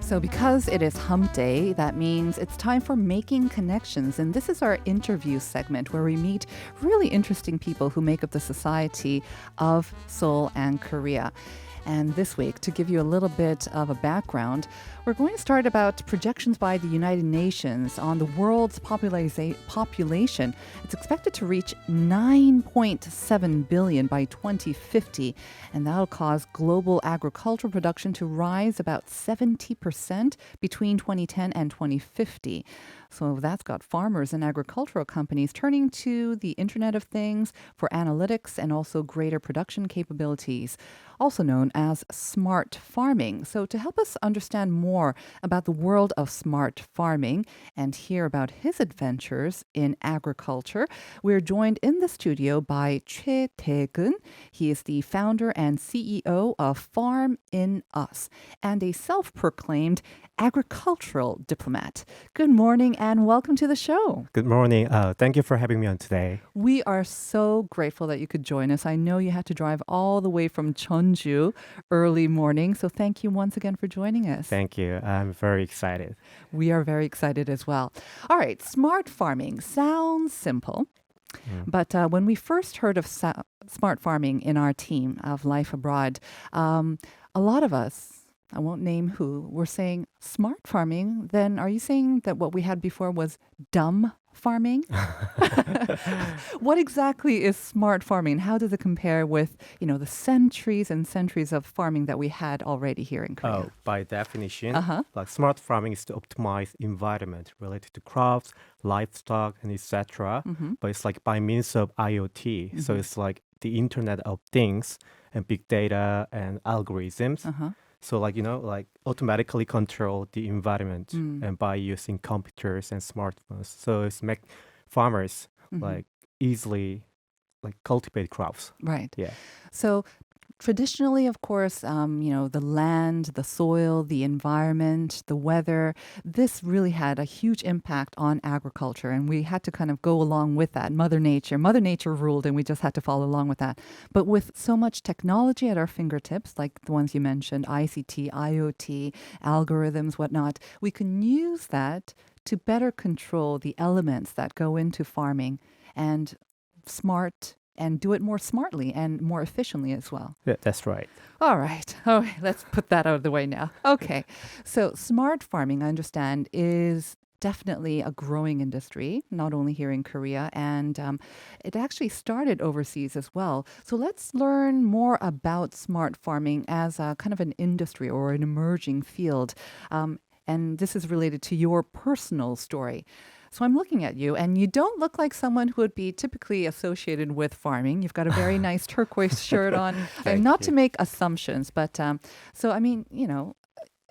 So, because it is hump day, that means it's time for Making Connections. And this is our interview segment where we meet really interesting people who make up the society of Seoul and Korea. And this week, to give you a little bit of a background, we're going to start about projections by the United Nations on the world's population. It's expected to reach 9.7 billion by 2050, and that'll cause global agricultural production to rise about 70% between 2010 and 2050. So that's got farmers and agricultural companies turning to the Internet of Things for analytics and also greater production capabilities, also known as smart farming. So to help us understand more about the world of smart farming and hear about his adventures in agriculture, we're joined in the studio by Choi Daegeun. He is the founder and CEO of Farm in Us and a self-proclaimed agricultural diplomat. Good morning and welcome to the show. Good morning. Thank you for having me on today. We are so grateful that you could join us. I know you had to drive all the way from Jeonju early morning, so thank you once again for joining us. Thank you. I'm very excited. We are very excited as well. All right, smart farming sounds simple. But when we first heard of smart farming in our team of Life Abroad, a lot of us, I won't name who, were saying smart farming. Then are you saying that what we had before was dumb farming? What exactly is smart farming? How does it compare with, the centuries and centuries of farming that we had already here in Korea? Oh, by definition, like smart farming is to optimize environment related to crops, livestock, and etc. But it's like by means of IoT. So it's like the Internet of Things and big data and algorithms. So like automatically control the environment and by using computers and smartphones. So it's make farmers like easily like cultivate crops. Right. Yeah. So traditionally, of course, the land, the soil, the environment, the weather, this really had a huge impact on agriculture. And we had to kind of go along with that. Mother Nature ruled and we just had to follow along with that. But with so much technology at our fingertips, like the ones you mentioned, ICT, IoT, algorithms, whatnot, we can use that to better control the elements that go into farming and do it more smartly and more efficiently as well. Yeah, that's right. All right. Let's put that out of the way now. Okay. So smart farming, I understand, is definitely a growing industry, not only here in Korea, and it actually started overseas as well. So let's learn more about smart farming as a kind of an industry or an emerging field. And this is related to your personal story. So I'm looking at you, and you don't look like someone who would be typically associated with farming. You've got a very nice turquoise shirt on. Not to make assumptions, but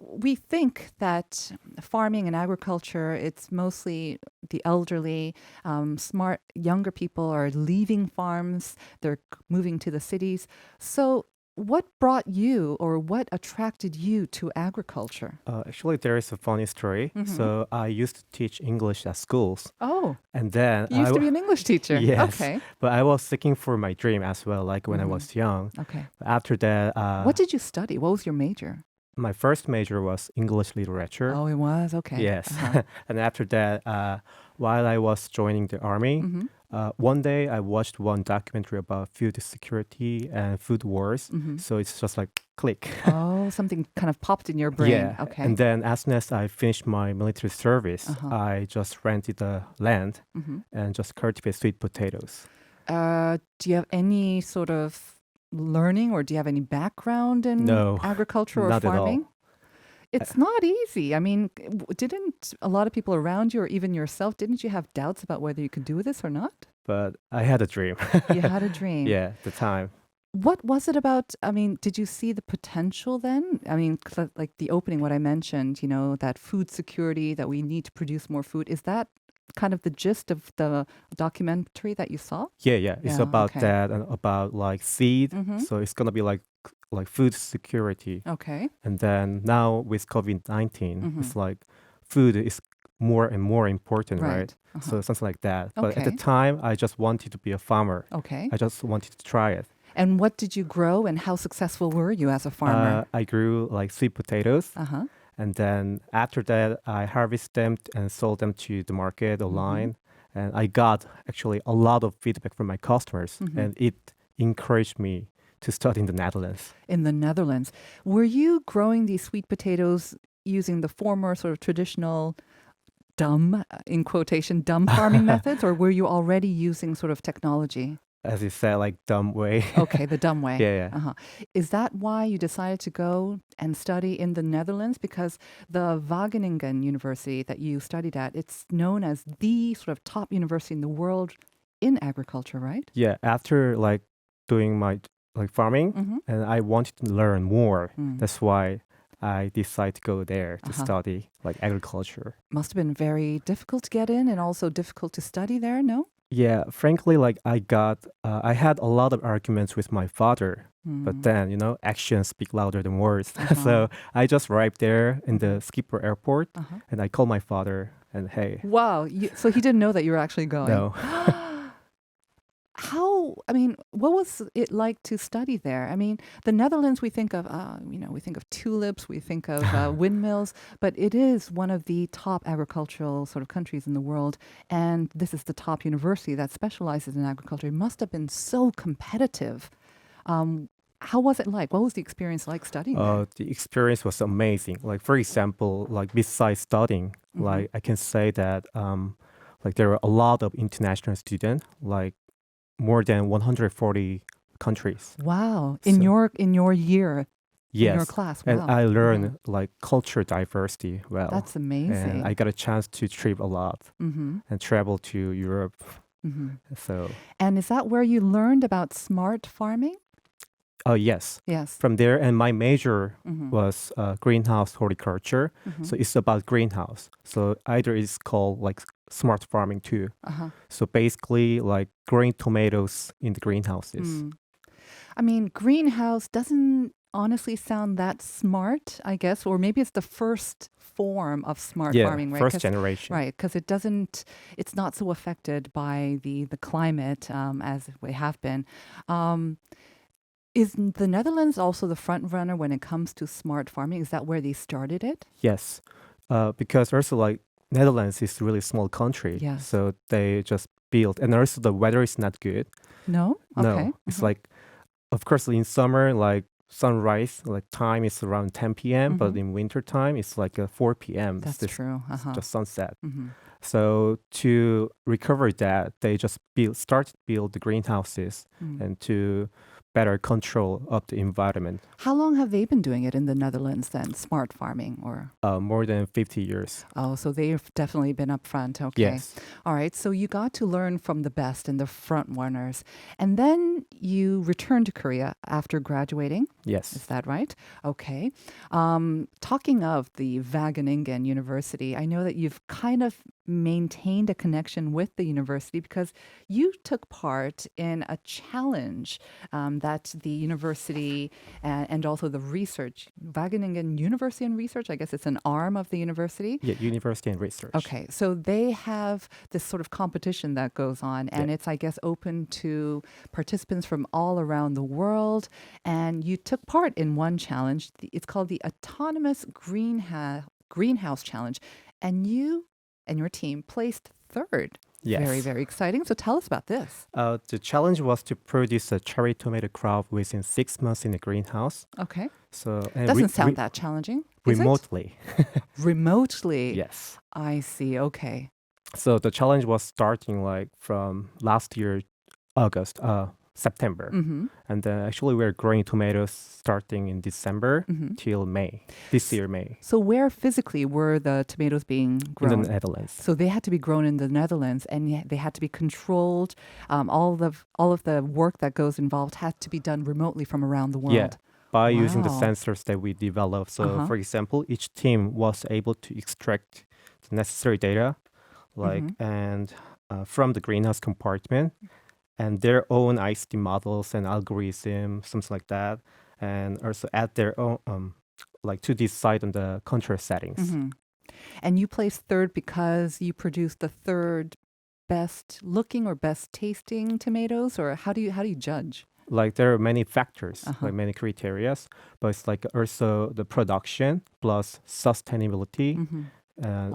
we think that farming and agriculture, it's mostly the elderly, smart, younger people are leaving farms. They're moving to the cities. So what brought you or what attracted you to agriculture? Actually, there is a funny story. So I used to teach English at schools. Oh, And then you used to be an English teacher. Yes. Okay. But I was seeking for my dream as well, like when I was young. Okay. After that, What did you study? What was your major? my first major was English literature. Oh, it was? Okay. Yes. And after that, while I was joining the army, one day I watched one documentary about food security and food wars. So it's just like click. Oh, something kind of popped in your brain. Yeah. Okay. And then as soon as I finished my military service, I just rented the land and just cultivate sweet potatoes. Do you have any sort of learning or do you have any background in No, agriculture or not at all. farming? It's not easy. I mean, didn't a lot of people around you or even yourself, didn't you have doubts about whether you could do this or not? But I had a dream. You had a dream. Yeah, at the time. What was it about? I mean, did you see the potential then? I mean, like the opening, what I mentioned, that food security, that we need to produce more food. Is that kind of the gist of the documentary that you saw? Yeah. It's Yeah, about okay. that and about like seed. So it's gonna be like food security. Okay. And then now with COVID-19, it's like food is more and more important, right? So something like that. But at the Okay. time, I just wanted to be a farmer. Okay. I just wanted to try it. And what did you grow and how successful were you as a farmer? I grew like sweet potatoes. Uh-huh. And then after that, I harvest them and sold them to the market online. And I got actually a lot of feedback from my customers, and it encouraged me to study in the Netherlands. In the Netherlands. Were you growing these sweet potatoes using the former sort of traditional dumb, in quotation, dumb farming methods, or were you already using sort of technology? As you said, like dumb way. Okay, the dumb way. Yeah, yeah. Uh-huh. Is that why you decided to go and study in the Netherlands? Because the Wageningen University that you studied at, it's known as the sort of top university in the world in agriculture, right? Yeah, after like doing my like farming, and I wanted to learn more. That's why I decided to go there to study like agriculture. Must have been very difficult to get in and also difficult to study there, no? Yeah, frankly, like I had a lot of arguments with my father, but then, actions speak louder than words. So I just arrived there in the Skipper airport and I called my father and hey, Wow. So he didn't know that you were actually going. no. What was it like to study there? I mean, the Netherlands, we think of, we think of tulips, we think of windmills, but it is one of the top agricultural sort of countries in the world. And this is the top university that specializes in agriculture. It must have been so competitive. How was it like? What was the experience like studying there? The experience was amazing. Like, for example, like besides studying, like I can say that like there were a lot of international students, like more than 140 countries. Wow. So- In your year, Yes. in your class. And Wow. I learned like culture diversity well. That's amazing. And I got a chance to trip a lot and travel to Europe. So, And is that where you learned about smart farming? yes. Yes. From there, and my major was greenhouse horticulture. So it's about greenhouse. So either it's called like smart farming too. So basically like growing tomatoes in the greenhouses. I mean, greenhouse doesn't honestly sound that smart, I guess, or maybe it's the first form of smart Yeah, farming, right? first generation. Right, because it's not so affected by the climate as we have been. Is the Netherlands also the front runner when it comes to smart farming? Is that where they started it? Yes, because also like Netherlands is a really small country. Yes. So they just built, and also the weather is not good. No? No, Okay. it's like, of course, in summer, like sunrise, like time is around 10 p.m., but in winter time, it's like 4 p.m. That's It's true. just sunset. So to recover that, they just started build the greenhouses and to better control of the environment. How long have they been doing it in the Netherlands then, smart farming? Or More than 50 years. Oh, so they've definitely been up front. Okay. Yes. All right. So you got to learn from the best and the front runners. And then you returned to Korea after graduating. Yes. Is that right? Okay. Talking of the Wageningen University, I know that you've kind of maintained a connection with the university because you took part in a challenge that the university and also the research, Wageningen University and Research, I guess it's an arm of the university. Yeah, university and research. Okay, so they have this sort of competition that goes on, and it's, I guess, open to participants from all around the world. And you took part in one challenge. It's called the Autonomous Greenhouse Challenge, and you and your team placed third. Yes. Very, very exciting. So tell us about this. The challenge was to produce a cherry tomato crop within 6 months in a greenhouse. Okay. So and Doesn't sound that challenging. Is it? remotely. Remotely. Yes. I see. Okay. So the challenge was starting like from last year, September. And then actually we're growing tomatoes starting in December till May, this year, May, So where physically were the tomatoes being grown? in the Netherlands. So they had to be grown in the Netherlands, and they had to be controlled. All of the work that goes involved had to be done remotely from around the world. Yeah, by using the Wow. sensors that we developed. So for example, each team was able to extract the necessary data, like and from the greenhouse compartment, and their own ICT models and algorithms, something like that, and also add their own like to decide on the control settings. And you placed third because you produced the third best looking or best tasting tomatoes, or how do you judge? like there are many factors, Uh-huh. like many criteria, but it's like also the production plus sustainability, Mm-hmm.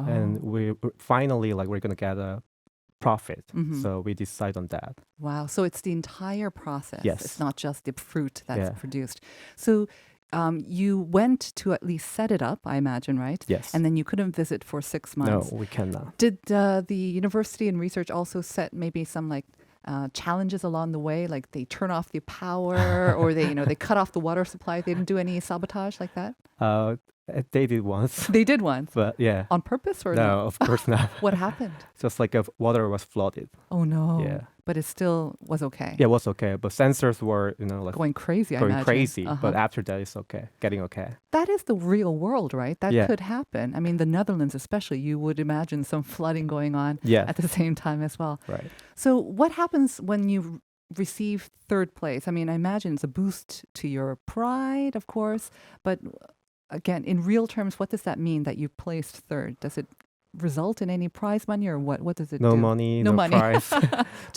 and Oh. we finally like we're gonna get a profit. Mm-hmm. So we decide on that. Wow. So it's the entire process. It's Yes. not just the fruit that's Yeah. produced. So you went to at least set it up, I imagine, right? Yes. And then you couldn't visit for 6 months. No, we cannot. Did the university and research also set maybe some like challenges along the way, like they turn off the power or they cut off the water supply? They didn't do any sabotage like that? Uh, they did once, They did once. but yeah. On purpose or No, of course not. What happened? Just like if water was flooded. Oh no. Yeah. But it still was okay. Yeah, it was okay. But sensors were, like Going crazy, I going imagine. crazy. Uh-huh. But after that, it's okay. Getting okay. That is the real world, right? That Yeah. could happen. I mean, the Netherlands especially, you would imagine some flooding going on Yeah. at the same time as well. Right. So what happens when you receive third place? I mean, I imagine it's a boost to your pride, of course. But again, in real terms, what does that mean that you placed third? Does it result in any prize money or what? What does it No do? money, No no money. prize.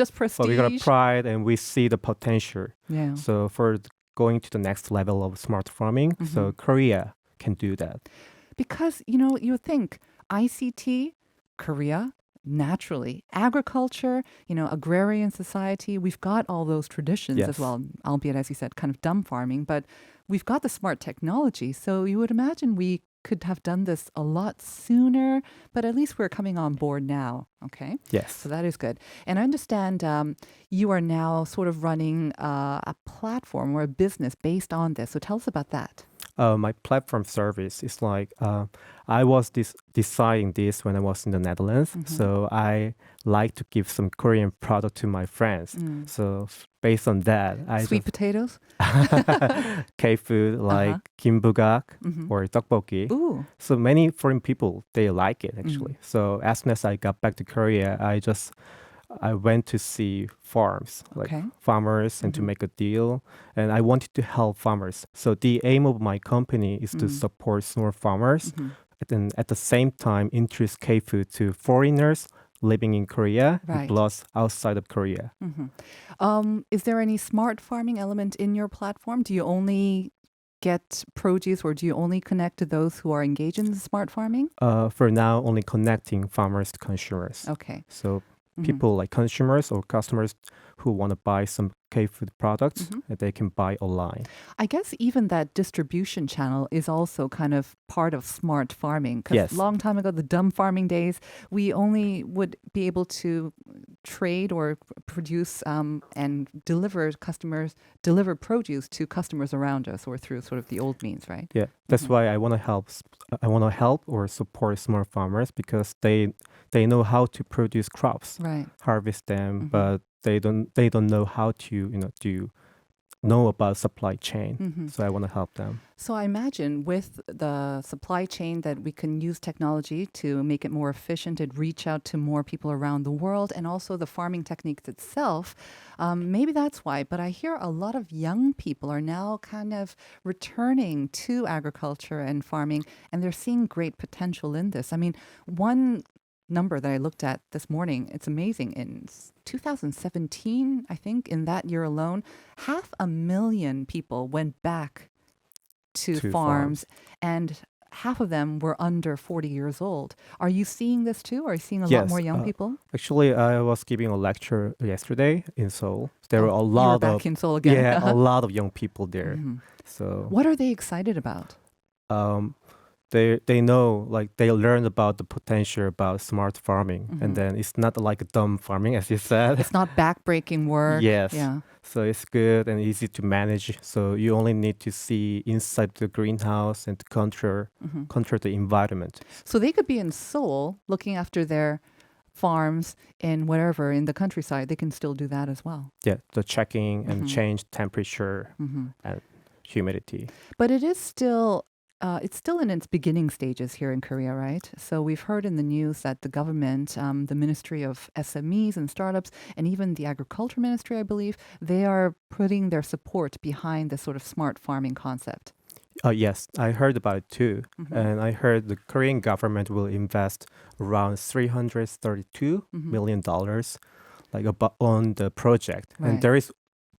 Just prestige. But we got a pride and we see the potential. Yeah. So for going to the next level of smart farming, so Korea can do that. Because, you would think ICT, Korea, naturally, agriculture, agrarian society, we've got all those traditions as Yes. well, albeit, as you said, kind of dumb farming, but we've got the smart technology. So you would imagine we could have done this a lot sooner, but at least we're coming on board now. Okay. Yes. So that is good. And I understand you are now sort of running a platform or a business based on this. So tell us about that. My platform service is like I was deciding this when I was in the Netherlands. So I like to give some Korean product to my friends. So based on that, I Sweet potatoes? K-food like gimbugak or tteokbokki. Ooh. So many foreign people, they like it actually. So as soon as I got back to Korea, I went to see farms, like Okay. farmers, and to make a deal. And I wanted to help farmers. So the aim of my company is to support small farmers, and at the same time introduce K-food to foreigners living in Korea, Right. plus outside of Korea. Is there any smart farming element in your platform? Do you only get produce or do you only connect to those who are engaged in smart farming? For now, only connecting farmers to consumers. Okay. So people like consumers or customers who want to buy some K-food products, that they can buy online. I guess even that distribution channel is also kind of part of smart farming. Because Yes. long time ago, the dumb farming days, we only would be able to trade or produce and deliver produce to customers around us or through sort of the old means, right? Yeah, that's why I want to help. I want to help or support small farmers because they know how to produce crops, Right. harvest them, but they don't know how to know about supply chain. So I want to help them. So I imagine with the supply chain that we can use technology to make it more efficient and reach out to more people around the world, and also the farming techniques itself. Maybe that's why. But I hear a lot of young people are now kind of returning to agriculture and farming, and they're seeing great potential in this. I mean, one number that I looked at this morning, it's amazing. In 2017, I think, in that year alone, 500,000 people went back to To farms, and half of them were under 40 years old. Are you seeing this too? Are you seeing a lot Yes, more young people? Actually, I was giving a lecture yesterday in Seoul. There were a You were lot back of in Seoul again. yeah, a lot of young people there. So What are they excited about? they know, like they learn about the potential about smart farming, and then it's not like dumb farming as you said. It's not backbreaking work. Yes. Yeah. So it's good and easy to manage. So you only need to see inside the greenhouse and to control the environment. So they could be in Seoul looking after their farms in wherever in the countryside. They can still do that as well. Yeah, the checking and change temperature and humidity. But it is still it's still in its beginning stages here in Korea, right? So we've heard in the news that the government, the Ministry of SMEs and Startups, and even the Agriculture Ministry, I believe, they are putting their support behind this sort of smart farming concept. Yes, I heard about it too. And I heard the Korean government will invest around $332 million like on the project. Right. And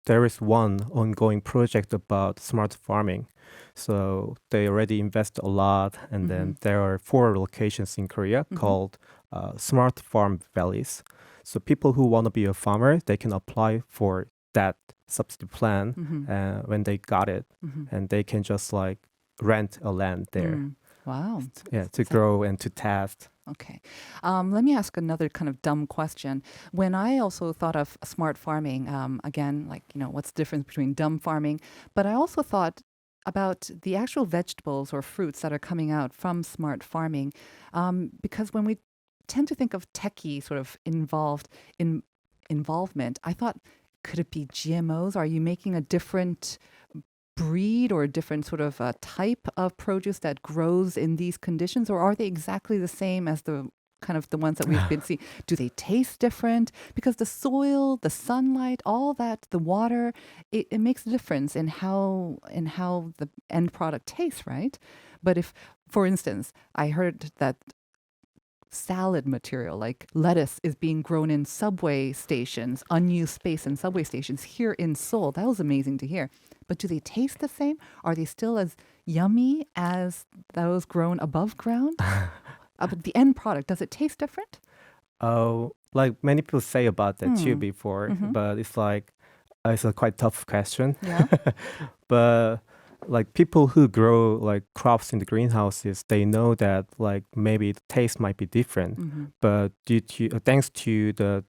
there is one ongoing project about smart farming. So they already invest a lot, and then there are 4 locations in Korea called smart farm valleys. So people who want to be a farmer, they can apply for that subsidy plan when they got it, and they can just like rent a land there. Wow. Yeah, to grow and to test. Okay. Let me ask another kind of dumb question. When I also thought of smart farming, again, like, what's the difference between dumb farming? But I also thought about the actual vegetables or fruits that are coming out from smart farming. Because when we tend to think of techie sort of involvement, I thought, could it be GMOs? Are you making a different breed or a different sort of type of produce that grows in these conditions, or are they exactly the same as the kind of the ones that we've been seeing? Do they taste different? Because the soil, the sunlight, all that, the water, it makes a difference in how the end product tastes, right? But if, for instance, I heard that salad material like lettuce is being grown in subway stations, unused space in subway stations here in Seoul. That was amazing to hear. But do they taste the same? Are they still as yummy as those grown above ground? But the end product, does it taste different? Oh, like many people say about that too before, but it's like it's a quite tough question. Yeah. But like people who grow like crops in the greenhouses, they know that like maybe the taste might be different, but due to thanks to the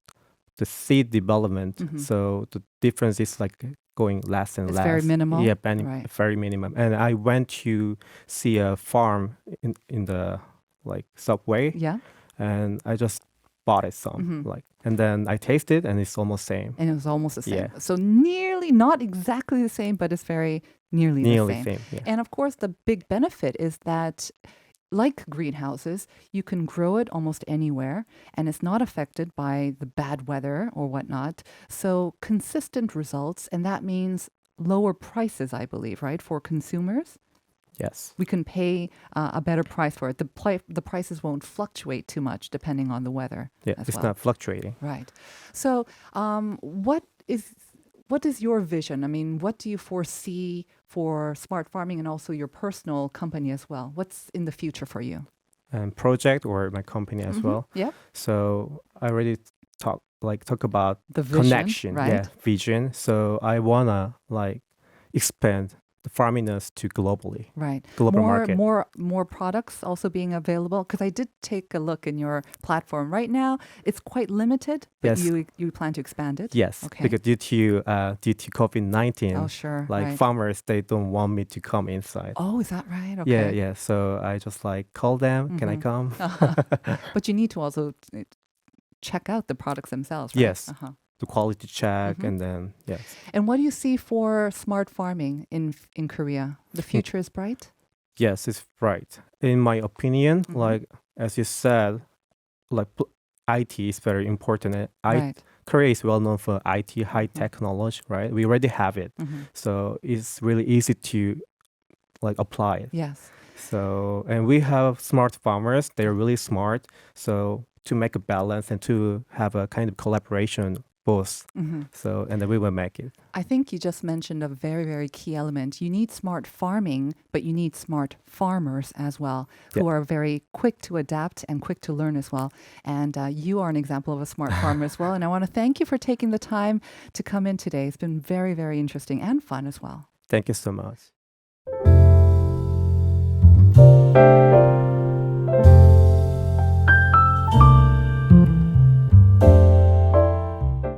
seed development, so the difference is like going less and It's less. very minimal? Yeah, Right. very minimum. And I went to see a farm in the like subway, Yeah. and I just bought it some like, and then I tasted, and it's almost same. And it was almost the same. Yeah. So nearly, not exactly the same, but it's very nearly the Nearly same. same. Yeah. And of course, the big benefit is that, like greenhouses, you can grow it almost anywhere and it's not affected by the bad weather or whatnot. So consistent results, and that means lower prices, I believe, right, for consumers. Yes. We can pay a better price for it. The prices won't fluctuate too much depending on the weather. Yeah, as it's well. not fluctuating. Right. So, what is your vision? I mean, what do you foresee for smart farming and also your personal company as well? What's in the future for you? And project or my company as well. Yeah. So I already talk about The vision, connection, right? yeah, vision. So I wanna like expand the farminess to globally, Right. global market. More products also being available, because I did take a look in your platform. Right now, it's quite limited, but Yes. you plan to expand it? Yes, Okay. because due to COVID-19, Oh, sure. like right. farmers they don't want me to come inside. Oh, is that right? Okay. Yeah, yeah. So I just like call them. Can I come? But you need to also check out the products themselves, right? Yes. The quality check, and then yes. And what do you see for smart farming in Korea? The future is bright? Yes, it's right. In my opinion, like as you said, like IT is very important. Right. Korea is well known for IT, high technology, right? We already have it, so it's really easy to like apply it. Yes. So, and we have smart farmers. They're really smart. So to make a balance and to have a kind of collaboration both. So, and then we will make it. I think you just mentioned a very, very key element. You need smart farming, but you need smart farmers as well, who are very quick to adapt and quick to learn as well. And you are an example of a smart farmer as well. And I want to thank you for taking the time to come in today. It's been very, very interesting and fun as well. Thank you so much.